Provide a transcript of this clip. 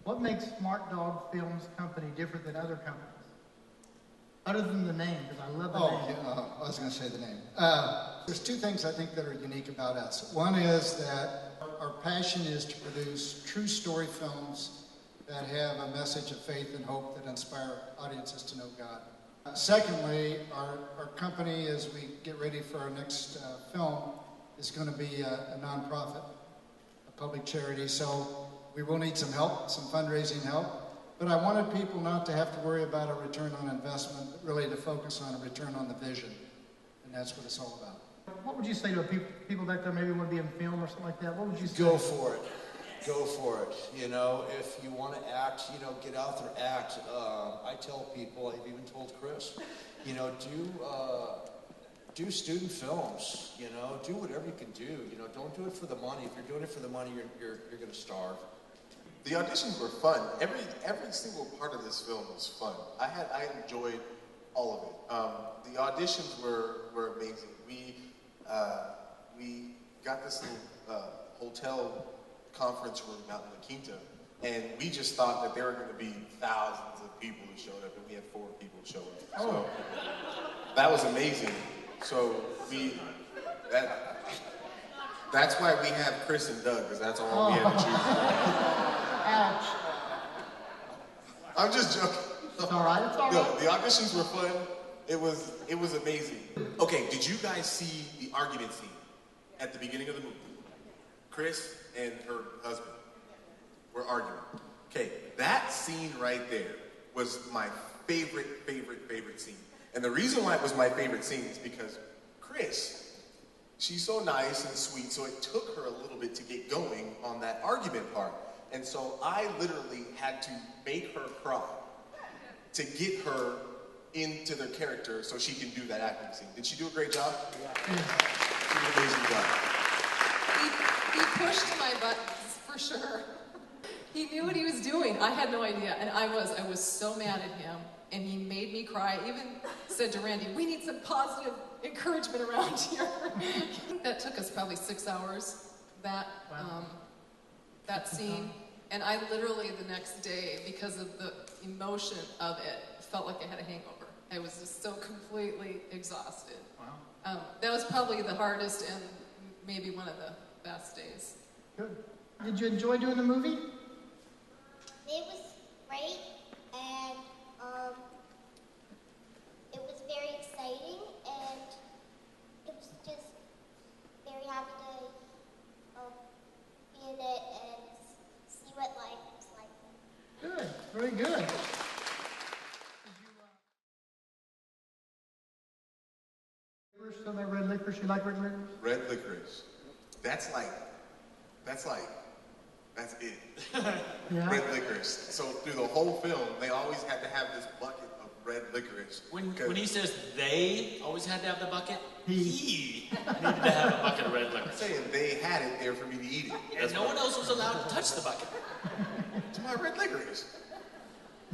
What makes Smart Dog Films Company different than other companies? Other than the name, because I love the name. Yeah, I was going to say the name. There's two things I think that are unique about us. One is that our passion is to produce true story films that have a message of faith and hope that inspire audiences to know God. Secondly, our company, as we get ready for our next film, is going to be a nonprofit, a public charity. So we will need some help, some fundraising help. But I wanted people not to have to worry about a return on investment, but really to focus on a return on the vision. And that's what it's all about. What would you say to people back there maybe want to be in film or something like that? What would you say? Go for it. Go for it. You know, if you want to act, you know, get out there, act. I tell people, I've even told Kris, you know, do student films. You know, do whatever you can do. You know, don't do it for the money. If you're doing it for the money, you're going to starve. The auditions were fun. Every single part of this film was fun. I enjoyed all of it. The auditions were amazing. We got this little hotel conference room out in La Quinta, and we just thought that there were going to be thousands of people who showed up, and we had 4 people show up. So that was amazing. So that's why we have Kris and Doug, because that's all we had to choose from. Ouch. I'm just joking. It's all right. It's all No, right. the auditions were fun. It was amazing. Okay, did you guys see the argument scene at the beginning of the movie? Kris and her husband were arguing. Okay, that scene right there was my favorite scene. And the reason why it was my favorite scene is because Kris, she's so nice and sweet, so it took her a little bit to get going on that argument part. And so I literally had to make her cry to get her into the character so she can do that acting scene. Did she do a great job? Yeah. She did an amazing job. He pushed my buttons, for sure. He knew what he was doing. I had no idea, and I was so mad at him, and he made me cry. I even said to Randy, we need some positive encouragement around here. That took us probably 6 hours, that scene. And I literally the next day, because of the emotion of it, felt like I had a hangover. I was just so completely exhausted. Wow. That was probably the hardest and maybe one of the best days. Good. Did you enjoy doing the movie? It was great, and it was very exciting, and it was just very happy to be in it and see what life is like. Good. Very good. So that red licorice, you like red licorice? Red licorice. That's it. Yeah. Red licorice. So through the whole film, they always had to have this bucket of red licorice. When he says they always had to have the bucket, He needed to have a bucket of red I'm licorice. saying they had it there for me to eat it. And no one else was allowed to touch the bucket. It's my red licorice.